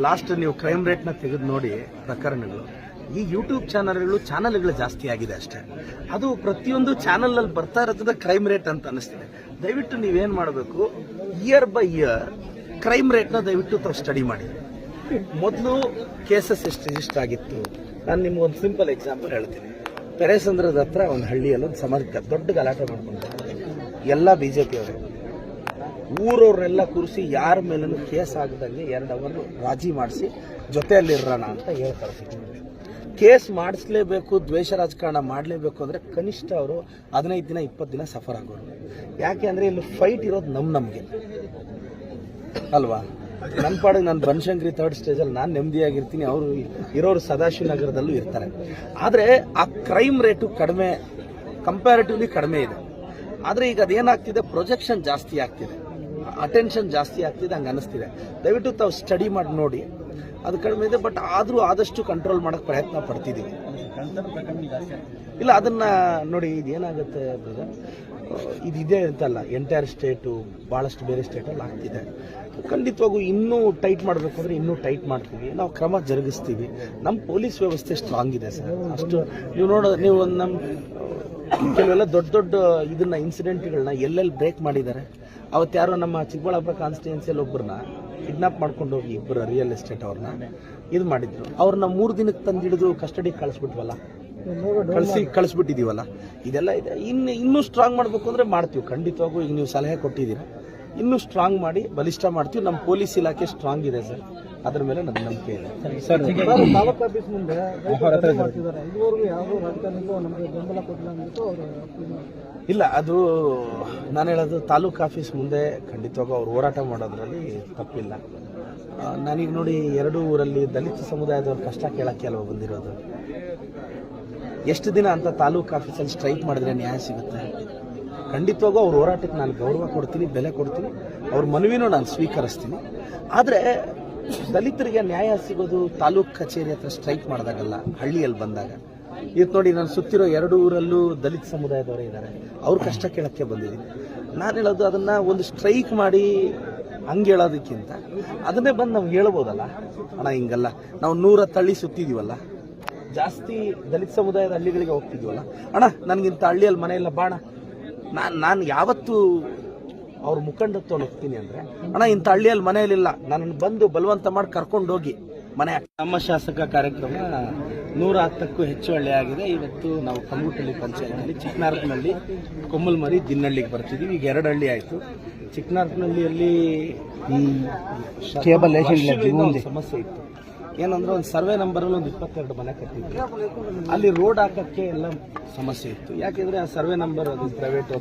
Last ನೀವು crime ರೇಟ್ನ ತೆಗೆದು ನೋಡಿ ಪ್ರಕರಣಗಳು, ಈ ಯೂಟ್ಯೂಬ್ ಚಾನಲ್ಗಳು ಜಾಸ್ತಿ ಆಗಿದೆ ಅಷ್ಟೇ. ಅದು ಪ್ರತಿಯೊಂದು ಚಾನಲಲ್ಲಿ ಬರ್ತಾ ಇರೋದ್ರಿಂದ ಕ್ರೈಮ್ ರೇಟ್ ಅಂತ ಅನಿಸ್ತಿದೆ. ದಯವಿಟ್ಟು ನೀವೇನು ಮಾಡಬೇಕು, ಇಯರ್ ಬೈ ಇಯರ್ ಕ್ರೈಮ್ ರೇಟ್ನ ದಯವಿಟ್ಟು ತಾವು ಸ್ಟಡಿ ಮಾಡಿ. ಮೊದಲು ಕೇಸಸ್ ಎಷ್ಟಾಗಿತ್ತು, ನಾನು ನಿಮ್ಗೆ ಒಂದು ಸಿಂಪಲ್ ಎಕ್ಸಾಂಪಲ್ ಹೇಳ್ತೀನಿ. ಪೆರೇಸಂದ್ರದ ಹತ್ರ ಒಂದು ಹಳ್ಳಿಯಲ್ಲಿ ಒಂದು ದೊಡ್ಡ ಗಲಾಟೆ ಮಾಡ್ಕೊಂಡು ಎಲ್ಲ BJP ಅವರು ಊರವ್ರನ್ನೆಲ್ಲ ಕೂರಿಸಿ ಯಾರ ಮೇಲೂ ಕೇಸ್ ಆಗದಂಗೆ 2 ಅವರ್ ರಾಜಿ ಮಾಡಿಸಿ ಜೊತೆಯಲ್ಲಿರೋಣ ಅಂತ ಹೇಳ್ತಾರೆ. ಕೇಸ್ ಮಾಡಿಸ್ಲೇಬೇಕು, ದ್ವೇಷ ರಾಜಕಾರಣ ಮಾಡಲೇಬೇಕು ಅಂದರೆ ಕನಿಷ್ಠ ಅವರು 15 ದಿನ 20 ದಿನ ಸಫರ್ ಆಗೋರು. ಯಾಕೆ ಅಂದರೆ ಇಲ್ಲಿ ಫೈಟ್ ಇರೋದು ನಮಗೆ ಅಲ್ವಾ. ನನ್ನ ಪಾಡಿಗೆ ನಾನು ಬನಶಂಕರಿ 3rd ಸ್ಟೇಜಲ್ಲಿ ನಾನು ನೆಮ್ಮದಿಯಾಗಿರ್ತೀನಿ, ಅವರು ಇರೋರು ಸದಾಶಿವನಗರದಲ್ಲೂ ಇರ್ತಾರೆ. ಆದರೆ ಆ ಕ್ರೈಮ್ ರೇಟು ಕಡಿಮೆ, ಕಂಪ್ಯಾರಿಟಿವ್ಲಿ ಕಡಿಮೆ ಇದೆ. ಆದರೆ ಈಗ ಅದೇನಾಗ್ತಿದೆ, ಪ್ರೊಜೆಕ್ಷನ್ ಜಾಸ್ತಿ ಆಗ್ತಿದೆ, ಅಟೆನ್ಷನ್ ಜಾಸ್ತಿ ಆಗ್ತಿದೆ, ಹಂಗೆ ಅನ್ನಿಸ್ತಿದೆ. ದಯವಿಟ್ಟು ತಾವು ಸ್ಟಡಿ ಮಾಡಿ ನೋಡಿ. ಅದು ಕಡಿಮೆ ಇದೆ, ಬಟ್ ಆದರೂ ಆದಷ್ಟು ಕಂಟ್ರೋಲ್ ಮಾಡೋಕ್ಕೆ ಪ್ರಯತ್ನ ಪಡ್ತಿದ್ದೀವಿ. ಇಲ್ಲ ಅದನ್ನು ನೋಡಿ, ಇದೇನಾಗುತ್ತೆ ಬ್ರದರ್, ಇದಿದೆ ಅಂತಲ್ಲ, ಎಂಟೈರ್ ಸ್ಟೇಟು ಭಾಳಷ್ಟು ಬೇರೆ ಸ್ಟೇಟಲ್ಲಿ ಆಗ್ತಿದೆ. ಖಂಡಿತವಾಗೂ ಇನ್ನೂ ಟೈಟ್ ಮಾಡಬೇಕು ಅಂದರೆ ಇನ್ನೂ ಟೈಟ್ ಮಾಡ್ತೀವಿ, ನಾವು ಕ್ರಮ ಜರುಗಿಸ್ತೀವಿ. ನಮ್ಮ ಪೊಲೀಸ್ ವ್ಯವಸ್ಥೆ ಸ್ಟ್ರಾಂಗ್ ಇದೆ ಸರ್. ಅಷ್ಟು ನೀವು ನಮ್ಮ ಕೆಲವೆಲ್ಲ ದೊಡ್ಡ ಇದನ್ನ ಇನ್ಸಿಡೆಂಟ್ಗಳನ್ನ ಎಲ್ಲೆಲ್ಲಿ ಬ್ರೇಕ್ ಮಾಡಿದ್ದಾರೆ. ಅವತ್ತು ಯಾರೋ ನಮ್ಮ ಚಿಕ್ಕಬಳ್ಳಾಪುರ ಕಾನ್ಸ್ಟಿಟ್ಯೂನ್ಸಿಯಲ್ಲಿ ಒಬ್ಬರನ್ನ ಕಿಡ್ನಾಪ್ ಮಾಡ್ಕೊಂಡು ಹೋಗಿ ಇಬ್ಬರು ರಿಯಲ್ ಎಸ್ಟೇಟ್ ಅವ್ರನ್ನ ಇದು ಮಾಡಿದ್ರು. ಅವ್ರನ್ನ 3 ದಿನಕ್ಕೆ ತಂದು ಹಿಡಿದು ಕಸ್ಟಡಿಗೆ ಕಳಿಸ್ಬಿಟ್ಟಿದೀವಲ್ಲ. ಇದೆಲ್ಲ ಇದೆ. ಇನ್ನೂ ಸ್ಟ್ರಾಂಗ್ ಮಾಡಬೇಕು ಅಂದರೆ ಮಾಡ್ತೀವಿ ಖಂಡಿತವಾಗೂ. ಈಗ ನೀವು ಸಲಹೆ ಕೊಟ್ಟಿದ್ದೀರಾ, ಇನ್ನೂ ಸ್ಟ್ರಾಂಗ್ ಮಾಡಿ ಬಲಿಷ್ಠ ಮಾಡ್ತೀವಿ. ನಮ್ಮ ಪೊಲೀಸ್ ಇಲಾಖೆ ಸ್ಟ್ರಾಂಗ್ ಇದೆ ಸರ್, ಅದ್ರ ಮೇಲೆ ನನ್ನ ನಂಬಿಕೆ ಇದೆ. ತಾಲೂಕು ಆಫೀಸ್ ಮುಂದೆ ಇದುವರೆಗೂ ಯಾವುದೋ ರಾಜಕಾರಣಿಗೂ ನಮಗೆ ಬೆಂಬಲ ಕೊಟ್ಟಿಲ್ಲ ಅಂದ್ಬಿಟ್ಟು ಅವರು ಇಲ್ಲ, ಅದು ನಾನು ಹೇಳೋದು ತಾಲೂಕು ಆಫೀಸ್ ಮುಂದೆ ಖಂಡಿತವಾಗೂ ಅವ್ರು ಹೋರಾಟ ಮಾಡೋದ್ರಲ್ಲಿ ತಪ್ಪಿಲ್ಲ. ನಾನೀಗ ನೋಡಿ 2 ಊರಲ್ಲಿ ದಲಿತ ಸಮುದಾಯದವ್ರ ಕಷ್ಟ ಕೇಳಕ್ಕೆ ಅಲ್ವ ಬಂದಿರೋದು. ಎಷ್ಟು ದಿನ ಅಂತ ತಾಲೂಕು ಆಫೀಸಲ್ಲಿ ಸ್ಟ್ರೈಕ್ ಮಾಡಿದ್ರೆ ನ್ಯಾಯ ಸಿಗುತ್ತೆ? ಖಂಡಿತವಾಗೂ ಅವ್ರ ಹೋರಾಟಕ್ಕೆ ನಾನು ಗೌರವ ಕೊಡ್ತೀನಿ, ಬೆಲೆ ಕೊಡ್ತೀನಿ, ಅವ್ರ ಮನವಿನೂ ನಾನು ಸ್ವೀಕರಿಸ್ತೀನಿ. ಆದರೆ ದಲಿತರಿಗೆ ನ್ಯಾಯ ಸಿಗೋದು ತಾಲೂಕು ಕಚೇರಿ ಹತ್ರ ಸ್ಟ್ರೈಕ್ ಮಾಡಿದಾಗಲ್ಲ, ಹಳ್ಳಿಯಲ್ಲಿ ಬಂದಾಗ. ಇವತ್ತು ನೋಡಿ, ನಾನು ಸುತ್ತಿರೋ 2 ಊರಲ್ಲೂ ದಲಿತ ಸಮುದಾಯದವರೇ ಇದ್ದಾರೆ, ಅವ್ರ ಕಷ್ಟ ಕೇಳಕ್ಕೆ ಬಂದಿದ್ದೀನಿ. ನಾನು ಹೇಳೋದು ಅದನ್ನು ಒಂದು ಸ್ಟ್ರೈಕ್ ಮಾಡಿ ಹಂಗೆ ಹೇಳೋದಕ್ಕಿಂತ ಅದನ್ನೇ ಬಂದು ನಾವು ಹೇಳ್ಬೋದಲ್ಲ. ಅಣ್ಣ ಹಿಂಗಲ್ಲ, ನಾವು 100 ಹಳ್ಳಿ ಸುತ್ತಿದ್ದೀವಲ್ಲ, ಜಾಸ್ತಿ ದಲಿತ ಸಮುದಾಯದ ಹಳ್ಳಿಗಳಿಗೆ ಹೋಗ್ತಿದ್ವಲ್ಲ. ಅಣ್ಣ ನನಗಿಂತ ಹಳ್ಳಿಯಲ್ಲಿ ಮನೆಯಲ್ಲ ಬಾಣ, ನಾನು ಯಾವತ್ತೂ ಅವ್ರ ಮುಖಂಡತ್ವ ಹೋಗ್ತೀನಿ ಅಂದರೆ, ಅಣ್ಣ ಇಂಥ ಹಳ್ಳಿಯಲ್ಲಿ ಮನೆಯಲ್ಲಿಲ್ಲ, ನನ್ನನ್ನು ಬಂದು ಬಲವಂತ ಮಾಡಿ ಕರ್ಕೊಂಡೋಗಿ ಮನೆ. ನಮ್ಮ ಶಾಸಕ ಕಾರ್ಯಕ್ರಮ 110ಕ್ಕೂ ಹೆಚ್ಚು ಹಳ್ಳಿ ಆಗಿದೆ. ಇವತ್ತು ನಾವು ಕಮ್ಮುಟಳ್ಳಿ ಪಂಚಾಯತ್ನಲ್ಲಿ ಚಿಕ್ಕನಾರ್ಕನಲ್ಲಿ, ಕೊಮ್ಮಲ್ಮರಿ, ದಿನ್ನಹಳ್ಳಿಗೆ ಬರ್ತಿದ್ದೀವಿ. ಈಗ 2 ಹಳ್ಳಿ ಆಯಿತು. ಚಿಕ್ಕನಾರ್ಕನಹಳ್ಳಿಯಲ್ಲಿ ಸಮಸ್ಯೆ ಇತ್ತು. ಏನಂದ್ರೆ ಒಂದು ಸರ್ವೆ ನಂಬರಲ್ಲಿ ಒಂದು 22 ಮನೆ ಕಟ್ಟಿದ್ವಿ. ಅಲ್ಲಿ ರೋಡ್ ಹಾಕಕ್ಕೆ ಎಲ್ಲ ಸಮಸ್ಯೆ ಇತ್ತು. ಯಾಕೆಂದರೆ ಆ ಸರ್ವೆ ನಂಬರ್ ಅದು ಪ್ರೈವೇಟ್ ಅವ್ರದ್ದು